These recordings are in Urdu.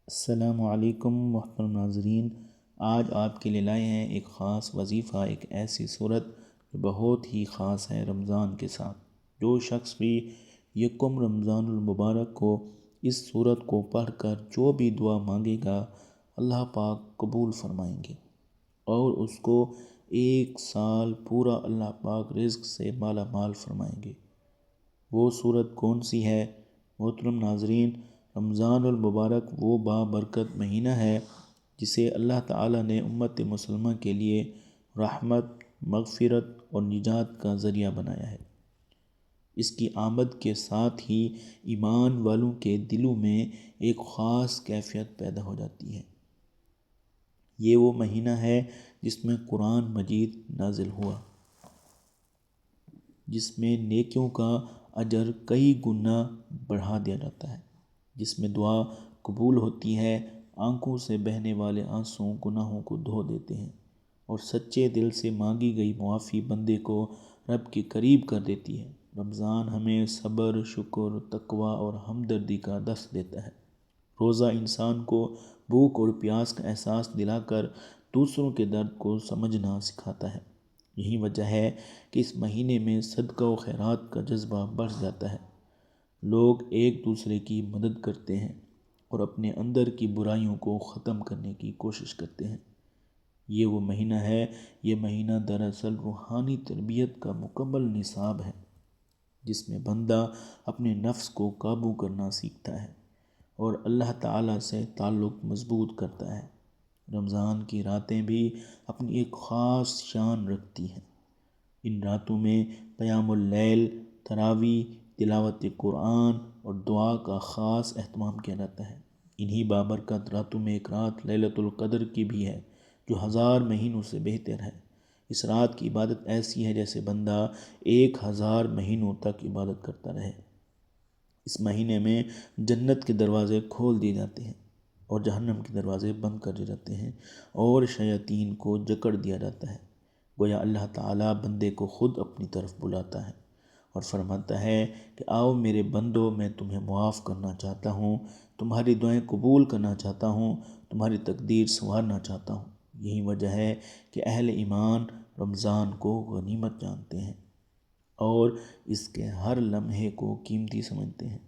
السلام علیکم محترم ناظرین، آج آپ کے لیے لائے ہیں ایک خاص وظیفہ، ایک ایسی صورت جو بہت ہی خاص ہے رمضان کے ساتھ۔ جو شخص بھی یکم رمضان المبارک کو اس صورت کو پڑھ کر جو بھی دعا مانگے گا، اللہ پاک قبول فرمائیں گے اور اس کو 1 سال پورا اللہ پاک رزق سے مالا مال فرمائیں گے۔ وہ صورت کون سی ہے؟ محترم ناظرین، رمضان المبارک وہ بابرکت مہینہ ہے جسے اللہ تعالیٰ نے امت مسلمہ کے لیے رحمت، مغفرت اور نجات کا ذریعہ بنایا ہے۔ اس کی آمد کے ساتھ ہی ایمان والوں کے دلوں میں ایک خاص کیفیت پیدا ہو جاتی ہے۔ یہ وہ مہینہ ہے جس میں قرآن مجید نازل ہوا، جس میں نیکیوں کا اجر کئی گنا بڑھا دیا جاتا ہے، جس میں دعا قبول ہوتی ہے، آنکھوں سے بہنے والے آنسوں گناہوں کو دھو دیتے ہیں اور سچے دل سے مانگی گئی معافی بندے کو رب کے قریب کر دیتی ہے۔ رمضان ہمیں صبر، شکر، تقوی اور ہمدردی کا درس دیتا ہے۔ روزہ انسان کو بھوک اور پیاس کا احساس دلا کر دوسروں کے درد کو سمجھنا سکھاتا ہے۔ یہی وجہ ہے کہ اس مہینے میں صدقہ و خیرات کا جذبہ بڑھ جاتا ہے۔ لوگ ایک دوسرے کی مدد کرتے ہیں اور اپنے اندر کی برائیوں کو ختم کرنے کی کوشش کرتے ہیں۔ یہ وہ مہینہ ہے، یہ مہینہ دراصل روحانی تربیت کا مکمل نصاب ہے، جس میں بندہ اپنے نفس کو قابو کرنا سیکھتا ہے اور اللہ تعالیٰ سے تعلق مضبوط کرتا ہے۔ رمضان کی راتیں بھی اپنی ایک خاص شان رکھتی ہیں۔ ان راتوں میں قیام اللیل، تراویح، تلاوت قرآن اور دعا کا خاص اہتمام کیا جاتا ہے۔ انہی بابرکت راتوں میں ایک رات لیلۃ القدر کی بھی ہے، جو 1000 مہینوں سے بہتر ہے۔ اس رات کی عبادت ایسی ہے جیسے بندہ 1000 مہینوں تک عبادت کرتا رہے۔ اس مہینے میں جنت کے دروازے کھول دیے جاتے ہیں اور جہنم کے دروازے بند کر دیے جاتے ہیں اور شیاطین کو جکڑ دیا جاتا ہے۔ گویا اللہ تعالیٰ بندے کو خود اپنی طرف بلاتا ہے اور فرماتا ہے کہ آؤ میرے بندو، میں تمہیں معاف کرنا چاہتا ہوں، تمہاری دعائیں قبول کرنا چاہتا ہوں، تمہاری تقدیر سنوارنا چاہتا ہوں۔ یہی وجہ ہے کہ اہل ایمان رمضان کو غنیمت جانتے ہیں اور اس کے ہر لمحے کو قیمتی سمجھتے ہیں۔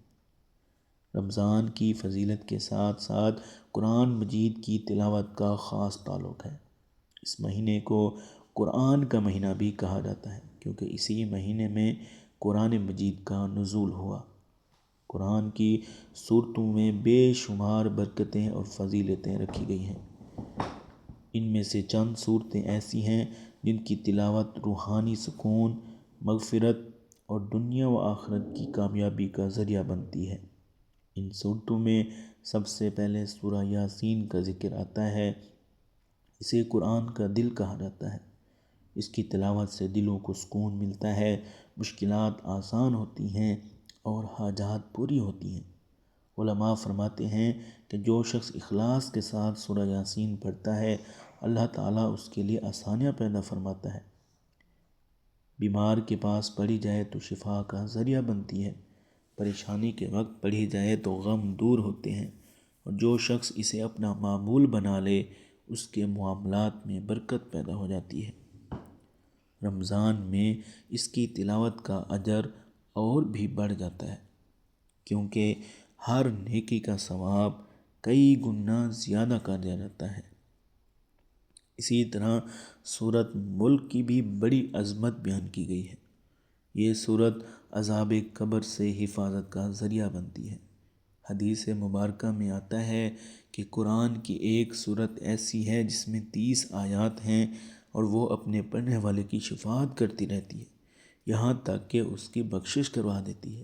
رمضان کی فضیلت کے ساتھ ساتھ قرآن مجید کی تلاوت کا خاص تعلق ہے۔ اس مہینے کو قرآن کا مہینہ بھی کہا جاتا ہے کیونکہ اسی مہینے میں قرآن مجید کا نزول ہوا۔ قرآن کی صورتوں میں بے شمار برکتیں اور فضیلتیں رکھی گئی ہیں۔ ان میں سے چند صورتیں ایسی ہیں جن کی تلاوت روحانی سکون، مغفرت اور دنیا و آخرت کی کامیابی کا ذریعہ بنتی ہے۔ ان صورتوں میں سب سے پہلے سورہ یاسین کا ذکر آتا ہے۔ اسے قرآن کا دل کہا جاتا ہے۔ اس کی تلاوت سے دلوں کو سکون ملتا ہے، مشکلات آسان ہوتی ہیں اور حاجات پوری ہوتی ہیں۔ علماء فرماتے ہیں کہ جو شخص اخلاص کے ساتھ سورہ یاسین پڑھتا ہے، اللہ تعالیٰ اس کے لیے آسانیاں پیدا فرماتا ہے۔ بیمار کے پاس پڑھی جائے تو شفا کا ذریعہ بنتی ہے، پریشانی کے وقت پڑھی جائے تو غم دور ہوتے ہیں، اور جو شخص اسے اپنا معمول بنا لے اس کے معاملات میں برکت پیدا ہو جاتی ہے۔ رمضان میں اس کی تلاوت کا اجر اور بھی بڑھ جاتا ہے کیونکہ ہر نیکی کا ثواب کئی گنا زیادہ کر دیا جاتا ہے۔ اسی طرح سورۃ ملک کی بھی بڑی عظمت بیان کی گئی ہے۔ یہ سورت عذاب قبر سے حفاظت کا ذریعہ بنتی ہے۔ حدیث مبارکہ میں آتا ہے کہ قرآن کی ایک سورت ایسی ہے جس میں 30 آیات ہیں اور وہ اپنے پڑھنے والے کی شفاعت کرتی رہتی ہے، یہاں تک کہ اس کی بخشش کروا دیتی ہے،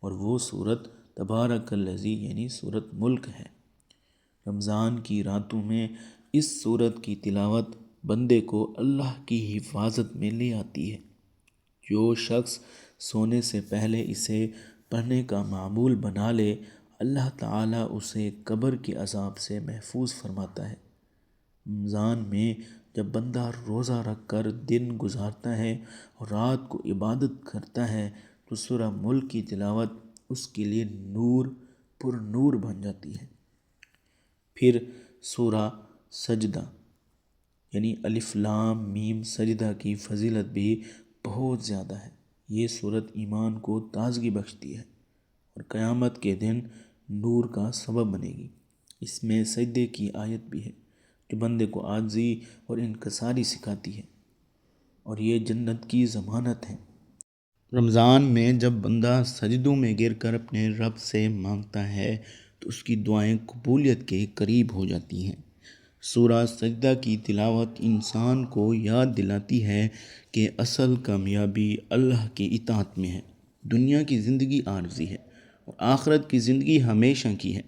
اور وہ سورت تبارک الذی یعنی سورۃ ملک ہے۔ رمضان کی راتوں میں اس سورت کی تلاوت بندے کو اللہ کی حفاظت میں لے آتی ہے۔ جو شخص سونے سے پہلے اسے پڑھنے کا معمول بنا لے، اللہ تعالیٰ اسے قبر کے عذاب سے محفوظ فرماتا ہے۔ رمضان میں جب بندہ روزہ رکھ کر دن گزارتا ہے اور رات کو عبادت کرتا ہے تو سورہ ملک کی تلاوت اس کے لیے نور پر نور بن جاتی ہے۔ پھر سورہ سجدہ یعنی الف لام میم سجدہ کی فضیلت بھی بہت زیادہ ہے۔ یہ سورت ایمان کو تازگی بخشتی ہے اور قیامت کے دن نور کا سبب بنے گی۔ اس میں سجدے کی آیت بھی ہے جو بندے کو عاجزی اور انکساری سکھاتی ہے، اور یہ جنت کی ضمانت ہے۔ رمضان میں جب بندہ سجدوں میں گر کر اپنے رب سے مانگتا ہے تو اس کی دعائیں قبولیت کے قریب ہو جاتی ہیں۔ سورہ سجدہ کی تلاوت انسان کو یاد دلاتی ہے کہ اصل کامیابی اللہ کی اطاعت میں ہے۔ دنیا کی زندگی عارضی ہے اور آخرت کی زندگی ہمیشہ کی ہے۔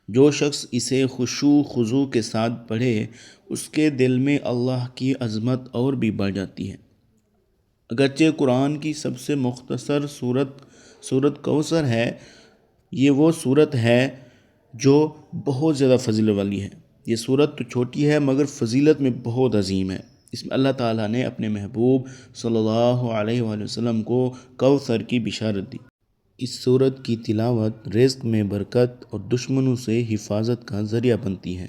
جو شخص اسے خشوع خضوع کے ساتھ پڑھے اس کے دل میں اللہ کی عظمت اور بھی بڑھ جاتی ہے۔ اگرچہ قرآن کی سب سے مختصر سورت کوثر ہے، یہ وہ سورت ہے جو بہت زیادہ فضیلت والی ہے۔ یہ سورت تو چھوٹی ہے مگر فضیلت میں بہت عظیم ہے۔ اس میں اللہ تعالیٰ نے اپنے محبوب صلی اللہ علیہ وآلہ وسلم کو کوثر کی بشارت دی۔ اس سورت کی تلاوت رزق میں برکت اور دشمنوں سے حفاظت کا ذریعہ بنتی ہے۔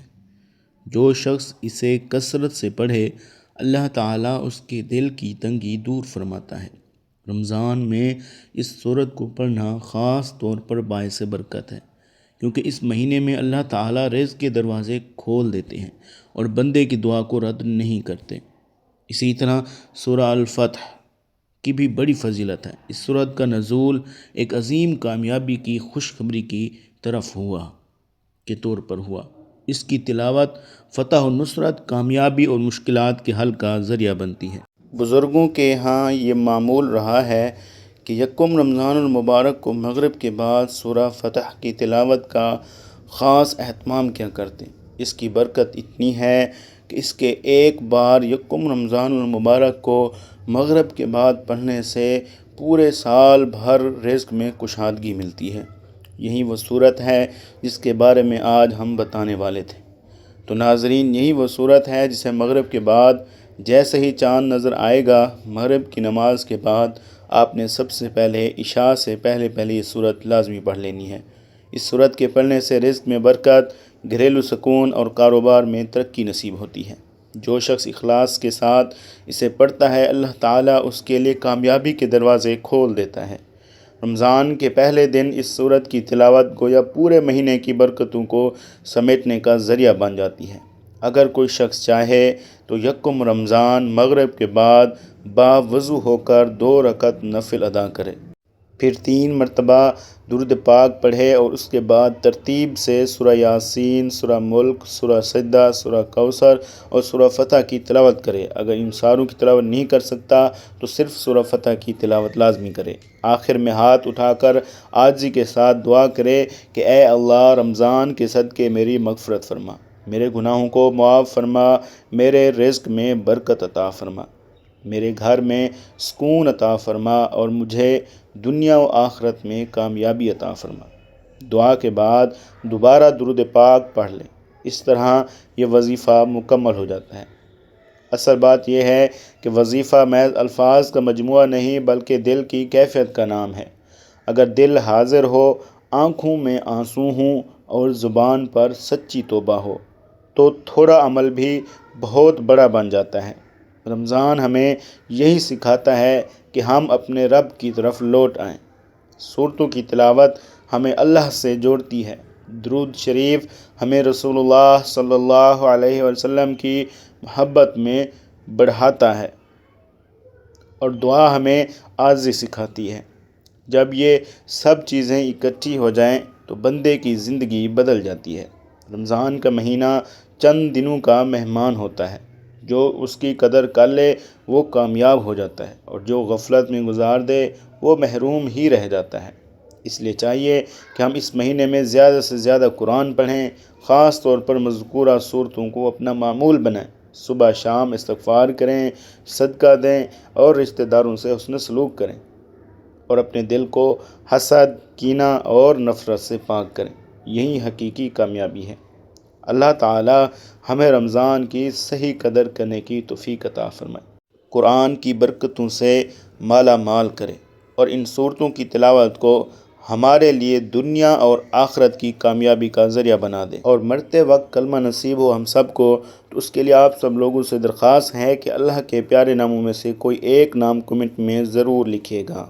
جو شخص اسے کثرت سے پڑھے اللہ تعالیٰ اس کے دل کی تنگی دور فرماتا ہے۔ رمضان میں اس سورت کو پڑھنا خاص طور پر باعث برکت ہے، کیونکہ اس مہینے میں اللہ تعالیٰ رزق کے دروازے کھول دیتے ہیں اور بندے کی دعا کو رد نہیں کرتے۔ اسی طرح سورہ الفتح کی بھی بڑی فضیلت ہے۔ اس سورت کا نزول ایک عظیم کامیابی کی خوشخبری کی طرف کے طور پر ہوا۔ اس کی تلاوت فتح و نصرت، کامیابی اور مشکلات کے حل کا ذریعہ بنتی ہے۔ بزرگوں کے ہاں یہ معمول رہا ہے کہ یکم رمضان المبارک کو مغرب کے بعد سورہ فتح کی تلاوت کا خاص اہتمام کیا کرتے ہیں۔ اس کی برکت اتنی ہے کہ اس کے ایک بار یکم رمضان المبارک کو مغرب کے بعد پڑھنے سے پورے سال بھر رزق میں کشادگی ملتی ہے۔ یہی وہ صورت ہے جس کے بارے میں آج ہم بتانے والے تھے۔ تو ناظرین، یہی وہ صورت ہے جسے مغرب کے بعد جیسے ہی چاند نظر آئے گا، مغرب کی نماز کے بعد آپ نے سب سے پہلے عشاء سے پہلے یہ صورت لازمی پڑھ لینی ہے۔ اس صورت کے پڑھنے سے رزق میں برکت، گھریلو سکون اور کاروبار میں ترقی نصیب ہوتی ہے۔ جو شخص اخلاص کے ساتھ اسے پڑھتا ہے اللہ تعالیٰ اس کے لیے کامیابی کے دروازے کھول دیتا ہے۔ رمضان کے پہلے دن اس سورت کی تلاوت گویا پورے مہینے کی برکتوں کو سمیٹنے کا ذریعہ بن جاتی ہے۔ اگر کوئی شخص چاہے تو یکم رمضان مغرب کے بعد باوضو ہو کر 2 رکعت نفل ادا کرے، پھر 3 مرتبہ درود پاک پڑھے اور اس کے بعد ترتیب سے سورہ یاسین، سورہ ملک، سورہ سجدہ، سورہ کوثر اور سورہ فتح کی تلاوت کرے۔ اگر ان ساروں کی تلاوت نہیں کر سکتا تو صرف سورہ فتح کی تلاوت لازمی کرے۔ آخر میں ہاتھ اٹھا کر عاجزی کے ساتھ دعا کرے کہ اے اللہ، رمضان کے صدقے میری مغفرت فرما، میرے گناہوں کو معاف فرما، میرے رزق میں برکت عطا فرما، میرے گھر میں سکون عطا فرما اور مجھے دنیا و آخرت میں کامیابی عطا فرما۔ دعا کے بعد دوبارہ درود پاک پڑھ لیں۔ اس طرح یہ وظیفہ مکمل ہو جاتا ہے۔ اصل بات یہ ہے کہ وظیفہ محض الفاظ کا مجموعہ نہیں بلکہ دل کی کیفیت کا نام ہے۔ اگر دل حاضر ہو، آنکھوں میں آنسو ہوں اور زبان پر سچی توبہ ہو تو تھوڑا عمل بھی بہت بڑا بن جاتا ہے۔ رمضان ہمیں یہی سکھاتا ہے کہ ہم اپنے رب کی طرف لوٹ آئیں۔ سورتوں کی تلاوت ہمیں اللہ سے جوڑتی ہے۔ درود شریف ہمیں رسول اللہ صلی اللہ علیہ وسلم کی محبت میں بڑھاتا ہے اور دعا ہمیں عاجزی سکھاتی ہے۔ جب یہ سب چیزیں اکٹھی ہو جائیں تو بندے کی زندگی بدل جاتی ہے۔ رمضان کا مہینہ چند دنوں کا مہمان ہوتا ہے۔ جو اس کی قدر کر لے وہ کامیاب ہو جاتا ہے اور جو غفلت میں گزار دے وہ محروم ہی رہ جاتا ہے۔ اس لیے چاہیے کہ ہم اس مہینے میں زیادہ سے زیادہ قرآن پڑھیں، خاص طور پر مذکورہ صورتوں کو اپنا معمول بنائیں، صبح شام استغفار کریں، صدقہ دیں اور رشتہ داروں سے حسن سلوک کریں اور اپنے دل کو حسد، کینہ اور نفرت سے پاک کریں۔ یہی حقیقی کامیابی ہے۔ اللہ تعالی ہمیں رمضان کی صحیح قدر کرنے کی توفیق عطا فرمائے، قرآن کی برکتوں سے مالا مال کرے اور ان صورتوں کی تلاوت کو ہمارے لیے دنیا اور آخرت کی کامیابی کا ذریعہ بنا دے، اور مرتے وقت کلمہ نصیب ہو ہم سب کو، تو اس کے لیے آپ سب لوگوں سے درخواست ہے کہ اللہ کے پیارے ناموں میں سے کوئی ایک نام کمنٹ میں ضرور لکھیے گا۔